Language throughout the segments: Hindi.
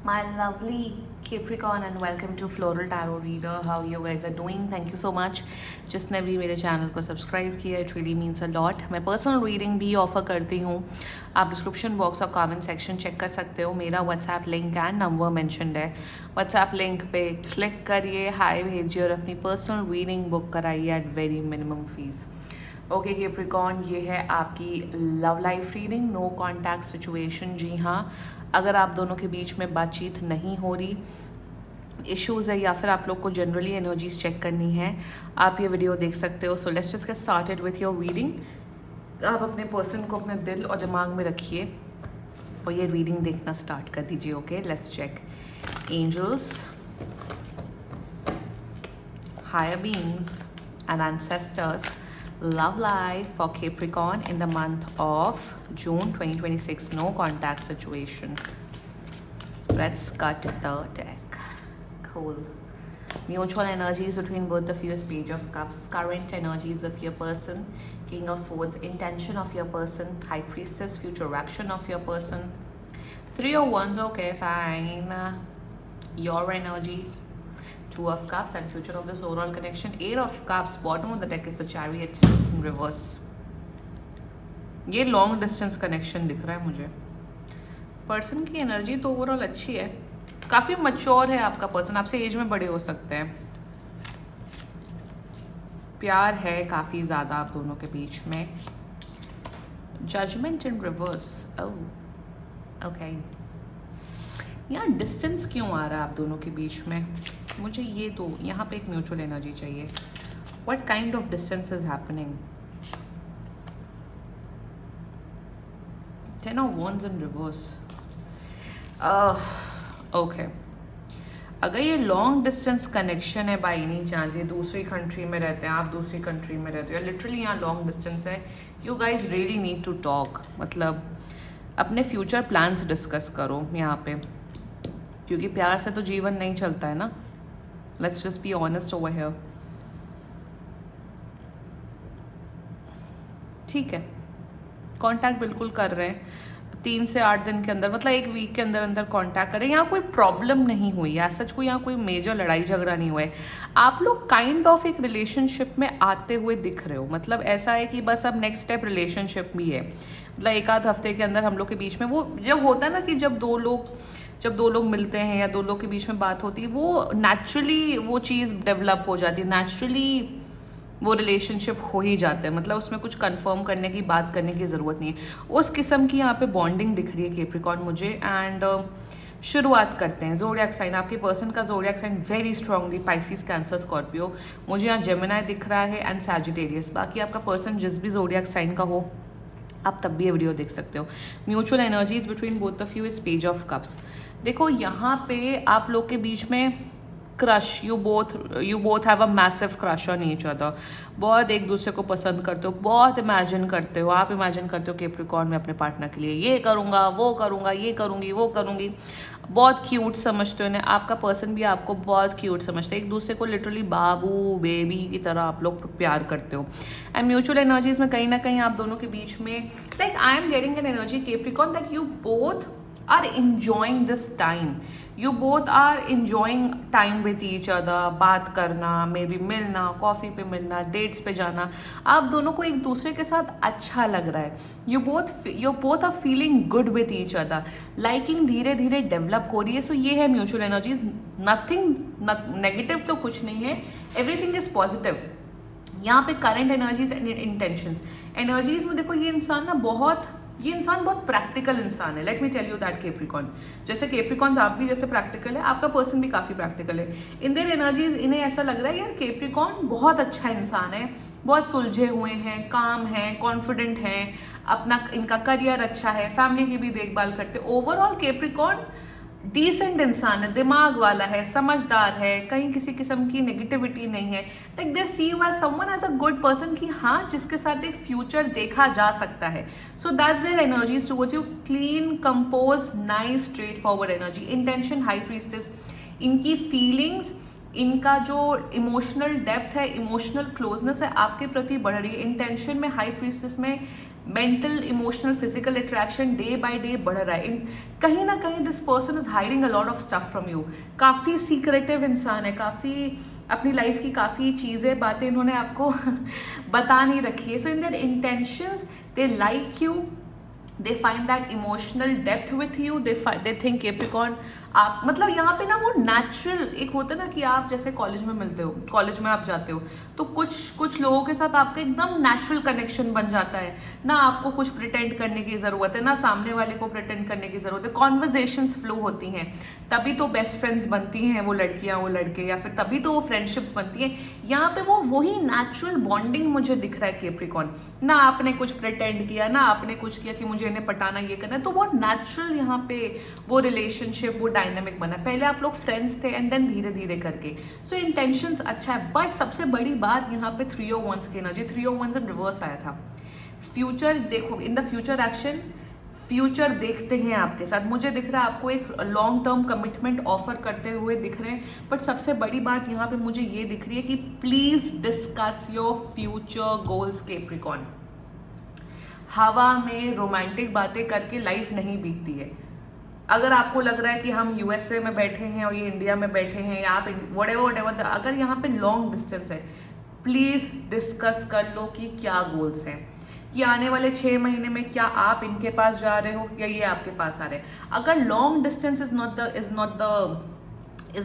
My lovely Capricorn and welcome to Floral Tarot Reader. How you guys are doing? Thank you so much जिसने भी मेरे चैनल को सब्सक्राइब किया. It really means a lot. मैं पर्सनल रीडिंग भी ऑफर करती हूँ. आप डिस्क्रिप्शन बॉक्स और कमेंट सेक्शन चेक कर सकते हो. मेरा WhatsApp link and number mentioned है. व्हाट्सएप लिंक पे क्लिक करिए, हाय भेजिए और अपनी पर्सनल रीडिंग बुक कराइए at very minimum fees. Okay Capricorn, ये है आपकी love life reading. No contact situation. जी हाँ, अगर आप दोनों के बीच में बातचीत नहीं हो रही, इश्यूज़ है या फिर आप लोग को जनरली एनर्जीज चेक करनी है, आप ये वीडियो देख सकते हो. So let's just get started with your reading. आप अपने पर्सन को अपने दिल और दिमाग में रखिए और ये रीडिंग देखना स्टार्ट कर दीजिए. Okay, let's check. Angels, higher beings and ancestors, love life for Capricorn in the month of June 2026. No contact situation. Let's cut the deck. Cool. Mutual energies between both of you is Page of Cups. Current energies of your person. King of Swords. Intention of your person. High Priestess. Future action of your person. Three of Wands. Okay, fine. Your energy. Two of Cups and future of this overall connection. Eight of Cups. Bottom of the deck is the Chariot in reverse. ये लॉन्ग डिस्टेंस कनेक्शन दिख रहा है मुझे. पर्सन की एनर्जी तो ओवरऑल अच्छी है. काफ़ी मच्योर है आपका पर्सन. आपसे एज में बड़े हो सकते हैं. प्यार है काफ़ी ज़्यादा आप दोनों के बीच में. जजमेंट इन रिवर्स. Oh okay. यहाँ डिस्टेंस क्यों आ रहा है आप दोनों के बीच में? मुझे ये तो यहाँ पे एक म्यूचुअल एनर्जी चाहिए. What kind of distance is happening? Ten of wands in reverse. Okay, अगर ये लॉन्ग डिस्टेंस कनेक्शन है बाई एनी चांस, ये दूसरी कंट्री में रहते हैं, आप दूसरी कंट्री में रहते हो, लिटरली यहाँ लॉन्ग डिस्टेंस है. You guys really need to talk. मतलब अपने फ्यूचर प्लान्स डिस्कस करो यहाँ पे, क्योंकि प्यार से तो जीवन नहीं चलता है ना. Let's just be honest over here. ठीक है, कांटेक्ट बिल्कुल कर रहे हैं. 3 से 8 दिन के अंदर, मतलब एक वीक के अंदर अंदर कांटेक्ट करें. यहाँ कोई प्रॉब्लम नहीं हुई है, सच को यहाँ कोई मेजर लड़ाई झगड़ा नहीं हुआ है. आप लोग काइंड ऑफ एक रिलेशनशिप में आते हुए दिख रहे हो. मतलब ऐसा है कि बस अब नेक्स्ट स्टेप रिलेशनशिप भी है. मतलब एक आध हफ्ते के अंदर हम लोग के बीच में वो जब होता है ना कि जब दो लोग मिलते हैं या दो लोग के बीच में बात होती है, वो नेचुरली वो चीज़ डेवलप हो जाती है. नेचुरली वो रिलेशनशिप हो ही जाता है. मतलब उसमें कुछ कंफर्म करने की, बात करने की ज़रूरत नहीं है. उस किस्म की यहाँ पे बॉन्डिंग दिख रही है कैप्रिकॉर्न मुझे. एंड शुरुआत करते हैं. ज़ोडिएक साइन, आपके पर्सन का zodiac sign very strongly Pisces, Cancer, Scorpio. मुझे यहाँ जेमिनी दिख रहा है एंड सैजिटेरियस. बाकी आपका पर्सन जिस भी ज़ोडिएक साइन का हो, आप तब भी ये वीडियो देख सकते हो. Mutual energies between both of you is page of cups. देखो यहाँ पे आप लोग के बीच में crush, you both have a massive crush on each other. बहुत एक दूसरे को पसंद करते हो, बहुत इमेजिन करते हो. आप इमेजिन करते हो कैप्रिकॉर्न में अपने पार्टनर के लिए ये करूँगा, वो करूँगा, ये करूँगी, वो करूँगी. बहुत क्यूट समझते हो इन्हें. आपका पर्सन भी आपको बहुत क्यूट समझते हैं. एक दूसरे को लिटरली बाबू बेबी की तरह आप लोग प्यार करते हो. एंड म्यूचुअल एनर्जीज में कहीं ना कहीं आप दोनों के बीच में, like I am getting an energy Capricorn that you both are enjoying this time. You both are enjoying time with each other. बात करना, मे बी मिलना, कॉफ़ी पे मिलना, डेट्स पे जाना. आप दोनों को एक दूसरे के साथ अच्छा लग रहा है. You both are feeling good with each other. Liking धीरे धीरे डेवलप हो रही है. सो ये है म्यूचुअल एनर्जीज. नथिंग नेगेटिव तो कुछ नहीं है. Everything is positive. यहाँ पे current energies and intentions. Energies में देखो, ये इंसान बहुत प्रैक्टिकल इंसान है. Let me tell you that Capricorn. जैसे कैप्रिकॉर्न्स आप भी जैसे प्रैक्टिकल है, आपका पर्सन भी काफ़ी प्रैक्टिकल है. इन देयर एनर्जीज इन्हें ऐसा लग रहा है यार कैप्रिकॉर्न बहुत अच्छा इंसान है, बहुत सुलझे हुए हैं, काम हैं, कॉन्फिडेंट हैं, अपना इनका करियर अच्छा है, फैमिली की भी देखभाल करते. ओवरऑल कैप्रिकॉर्न डिसेंट इंसान है, दिमाग वाला है, समझदार है, कहीं किसी किस्म की नेगेटिविटी नहीं है. Like they see you as someone as a good person, कि हाँ जिसके साथ एक फ्यूचर देखा जा सकता है. So that's their energies towards you. Clean, compose, nice, straight forward energy. Intention high priestess. इनकी फीलिंग्स, इनका जो इमोशनल डेप्थ है, इमोशनल क्लोजनेस है आपके प्रति बढ़ रही है. इंटेंशन में हाई प्रीस्टेस में mental emotional physical attraction day by day बढ़ रहा है। कहीं ना कहीं this person is hiding a lot of stuff from you. काफ़ी सीक्रेटिव इंसान है, काफ़ी अपनी लाइफ की काफ़ी चीज़ें बातें इन्होंने आपको बता नहीं रखी है। So in their intentions they like you, they find that emotional depth with you, they think Capricorn आप मतलब यहाँ पे ना वो नेचुरल एक होता है ना कि आप जैसे कॉलेज में मिलते हो, कॉलेज में आप जाते हो तो कुछ लोगों के साथ आपका एकदम नेचुरल कनेक्शन बन जाता है ना, आपको कुछ प्रिटेंड करने की ज़रूरत है ना सामने वाले को प्रिटेंड करने की ज़रूरत है, कॉन्वर्जेशंस फ्लो होती हैं, तभी तो बेस्ट फ्रेंड्स बनती हैं वो लड़कियाँ वो लड़के, या फिर तभी तो वो फ्रेंडशिप्स बनती हैं। यहाँ पे वो वही नेचुरल बॉन्डिंग मुझे दिख रहा है कैप्रिकॉर्न, ना आपने कुछ प्रिटेंड किया ना आपने कुछ किया कि मुझे इन्हें पटाना ये करना है, तो बहुत नेचुरल यहाँ पे वो रिलेशनशिप वो डायनामिक बना। पहले आप लोग फ्रेंड्स थे एंड देन धीरे धीरे करके। सो इंटेंशंस अच्छा है, बट सबसे बड़ी बात यहाँ पे 3 of Wands की energy, 3 of Wands in reverse आया था। फ्यूचर देखो, in the future action, future देखते हैं आपके साथ, मुझे दिख रहा है आपको एक लॉन्ग टर्म कमिटमेंट ऑफर करते हुए दिख रहे हैं। बट सबसे बड़ी बात यहाँ पे मुझे ये दिख रही है कि please discuss your future goals Capricorn. हवा में रोमांटिक बातें करके लाइफ नहीं बीतती है। अगर आपको लग रहा है कि हम यूएसए में बैठे हैं और ये इंडिया में बैठे हैं या आप व्हाटएवर, अगर यहाँ पे लॉन्ग डिस्टेंस है, प्लीज़ डिस्कस कर लो कि क्या गोल्स हैं, कि आने वाले 6 महीने में क्या आप इनके पास जा रहे हो या ये आपके पास आ रहे हैं। अगर long distance is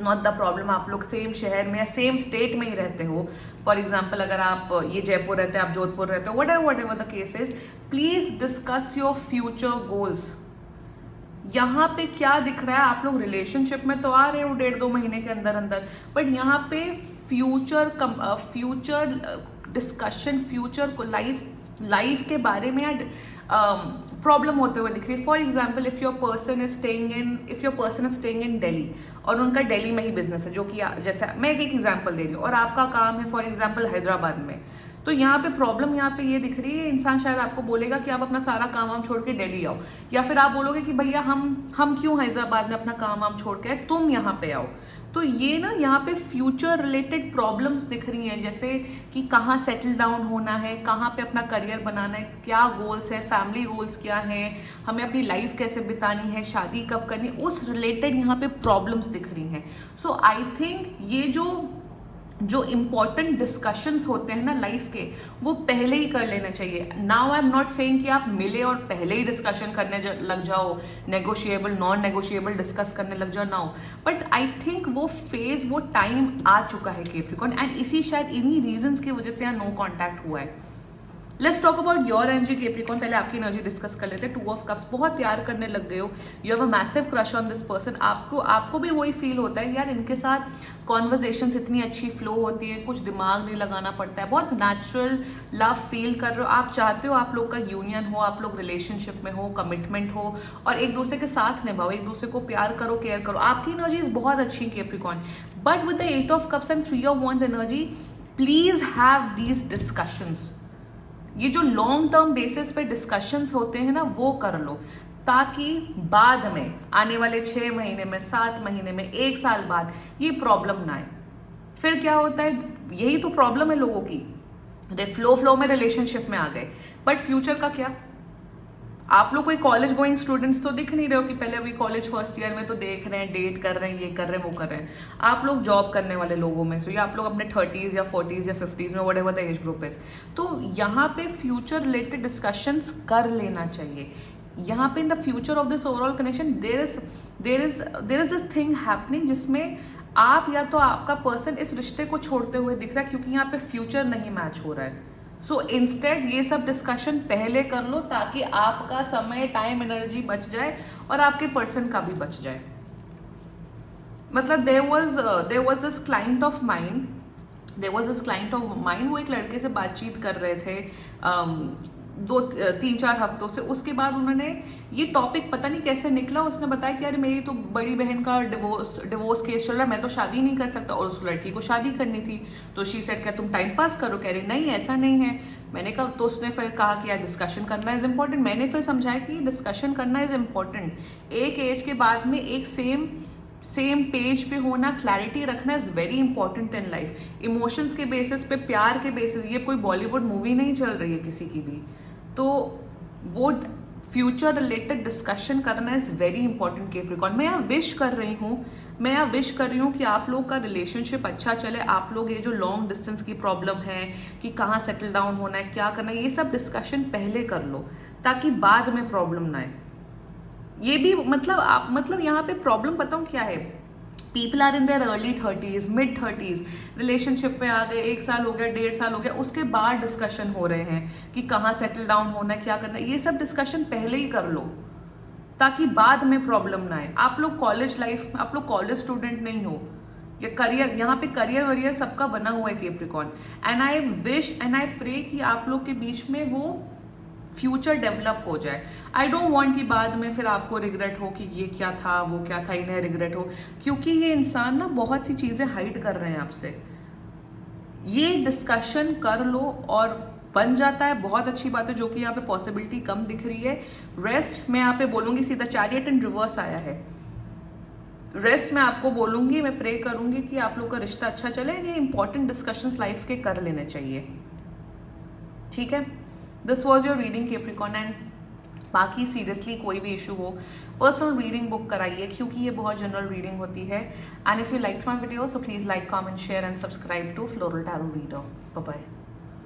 not the problem, आप लोग सेम शहर में या सेम स्टेट में ही रहते हो, फॉर एग्जाम्पल अगर आप ये जयपुर रहते हैं आप जोधपुर रहते हो, whatever the case is, please discuss your future goals. यहाँ पे क्या दिख रहा है, आप लोग रिलेशनशिप में तो आ रहे हो 1.5-2 महीने के अंदर अंदर, बट यहाँ पे फ्यूचर डिस्कशन, फ्यूचर को लाइफ के बारे में प्रॉब्लम होते हुए दिख रही है। For example if your person is staying in Delhi और उनका दिल्ली में ही बिजनेस है, जो कि जैसे मैं एक एग्जाम्पल दे रही हूँ, और आपका काम है फॉर एग्जाम्पल हैदराबाद में, तो यहाँ पे प्रॉब्लम यहाँ पे ये दिख रही है, इंसान शायद आपको बोलेगा कि आप अपना सारा काम वाम छोड़ के दिल्ली आओ, या फिर आप बोलोगे कि भैया हम क्यों हैदराबाद में अपना काम वाम छोड़ के आए, तुम यहाँ पे आओ। तो ये ना यहाँ पे फ्यूचर रिलेटेड प्रॉब्लम्स दिख रही हैं, जैसे कि कहाँ सेटल डाउन होना है, कहाँ पे अपना करियर बनाना है, क्या गोल्स है, फैमिली गोल्स क्या हैं, हमें अपनी लाइफ कैसे बितानी है, शादी कब करनी, उस रिलेटेड यहाँ पे प्रॉब्लम्स दिख रही हैं। सो आई थिंक ये जो इम्पॉर्टेंट डिस्कशंस होते हैं ना लाइफ के, वो पहले ही कर लेना चाहिए। Now I am not saying कि आप मिले और पहले ही डिस्कशन करने लग जाओ, नेगोशिएबल नॉन नेगोशिएबल डिस्कस करने लग जाओ नाउ, बट आई थिंक वो फेज वो टाइम आ चुका है कैप्रिकॉर्न, एंड इसी शायद इन्हीं रीजंस की वजह से यहाँ नो कॉन्टैक्ट हुआ है। Let's talk about your energy Capricorn. पहले आपकी एनर्जी डिस्कस कर लेते हैं। 2 of Cups, बहुत प्यार करने लग गए हो, you have a massive crush on this person. आपको भी वही फील होता है यार, इनके साथ कॉन्वर्जेशंस इतनी अच्छी फ्लो होती है, कुछ दिमाग नहीं लगाना पड़ता है, बहुत नेचुरल लव फील कर रहे हो, आप चाहते हो आप लोग का यूनियन हो, आप लोग रिलेशनशिप में हो, कमिटमेंट हो, और एक दूसरे के साथ निभाओ, एक दूसरे को प्यार करो, केयर करो। आपकी एनर्जीज बहुत अच्छी Capricorn, but with the 8 of Cups and 3 of Wands energy, please have these discussions. ये जो लॉन्ग टर्म बेसिस पे डिस्कशंस होते हैं ना, वो कर लो, ताकि बाद में आने वाले 6 महीने में, 7 महीने में, 1 साल बाद ये प्रॉब्लम ना आए। फिर क्या होता है, यही तो प्रॉब्लम है लोगों की, दे फ्लो में रिलेशनशिप में आ गए, बट फ्यूचर का क्या। आप लोग कोई कॉलेज गोइंग स्टूडेंट्स तो दिख नहीं रहे हो कि पहले अभी कॉलेज फर्स्ट ईयर में तो देख रहे हैं, डेट कर रहे हैं, ये कर रहे हैं, वो कर रहे हैं। आप लोग जॉब करने वाले लोगों में से, या आप लोग अपने 30s या 40s या 50s में, whatever the age group is, तो यहाँ पे फ्यूचर रिलेटेड डिस्कशंस कर लेना चाहिए। यहाँ पे in the future of this overall connection there is this thing happening, जिसमें आप या तो आपका पर्सन इस रिश्ते को छोड़ते हुए दिख रहा है, क्योंकि यहाँ पे फ्यूचर नहीं मैच हो रहा है। सो इंस्टेड ये सब डिस्कशन पहले कर लो, ताकि आपका समय, टाइम, एनर्जी बच जाए और आपके पर्सन का भी बच जाए। मतलब there was this client of mind, वो एक लड़के से बातचीत कर रहे थे 3-4 हफ्तों से। उसके बाद उन्होंने ये टॉपिक पता नहीं कैसे निकला, उसने बताया कि यार मेरी तो बड़ी बहन का डिवोर्स केस चल रहा है, मैं तो शादी नहीं कर सकता, और उस लड़की को शादी करनी थी। तो शी सेड क्या तुम टाइम पास करो, कह रही नहीं ऐसा नहीं है। मैंने कहा, तो उसने फिर कहा कि यार डिस्कशन करना इज इम्पोर्टेंट। मैंने फिर समझाया कि डिस्कशन करना इज इम्पोर्टेंट, एक एज के बाद में एक सेम पेज पे होना, क्लैरिटी रखना is very important in life. Emotions के बेसिस पे, प्यार के बेसिस, ये कोई बॉलीवुड मूवी नहीं चल रही है किसी की भी। तो वो फ्यूचर रिलेटेड डिस्कशन करना इज वेरी इंपॉर्टेंट कैप्रिकॉर्न। मैं यहाँ विश कर रही हूँ कि आप लोग का रिलेशनशिप अच्छा चले। आप लोग ये जो लॉन्ग डिस्टेंस की प्रॉब्लम है कि कहाँ सेटल डाउन होना है, क्या करना है, ये सब डिस्कशन पहले कर लो ताकि बाद में प्रॉब्लम ना आए। ये भी मतलब यहाँ पे प्रॉब्लम बताऊँ क्या है, people are in their early 30s, mid 30s, relationship में आ गए, 1 साल हो गया, 1.5 साल हो गया, उसके बाद डिस्कशन हो रहे हैं कि कहाँ सेटल डाउन होना है, क्या करना है। ये सब डिस्कशन पहले ही कर लो ताकि बाद में प्रॉब्लम ना आए। आप लोग कॉलेज लाइफ, आप लोग कॉलेज स्टूडेंट नहीं हो, या करियर, यहाँ पे करियर वरियर सबका बना हुआ है Capricorn. And I wish and I pray कि आप लोग के बीच में वो फ्यूचर डेवलप हो जाए। आई डोंट वांट कि बाद में फिर आपको रिग्रेट हो कि ये क्या था, वो क्या था, इन्हें रिग्रेट हो, क्योंकि ये इंसान ना बहुत सी चीज़ें हाइड कर रहे हैं आपसे। ये डिस्कशन कर लो और बन जाता है, बहुत अच्छी बात है, जो कि यहाँ पे पॉसिबिलिटी कम दिख रही है। रेस्ट मैं यहाँ पे बोलूँगी, सीधा चैरियट इन रिवर्स आया है। रेस्ट मैं आपको बोलूँगी, मैं प्रे करूँगी कि आप लोग का रिश्ता अच्छा चले। ये इंपॉर्टेंट डिस्कशंस लाइफ के कर लेने चाहिए, ठीक है। This was your reading Capricorn. And बाकी सीरियसली कोई भी इशू हो, पर्सनल रीडिंग बुक कराइए, क्योंकि ये बहुत जनरल रीडिंग होती है। And if you like my video, so please like, comment, share and subscribe to floral tarot reader. Bye bye.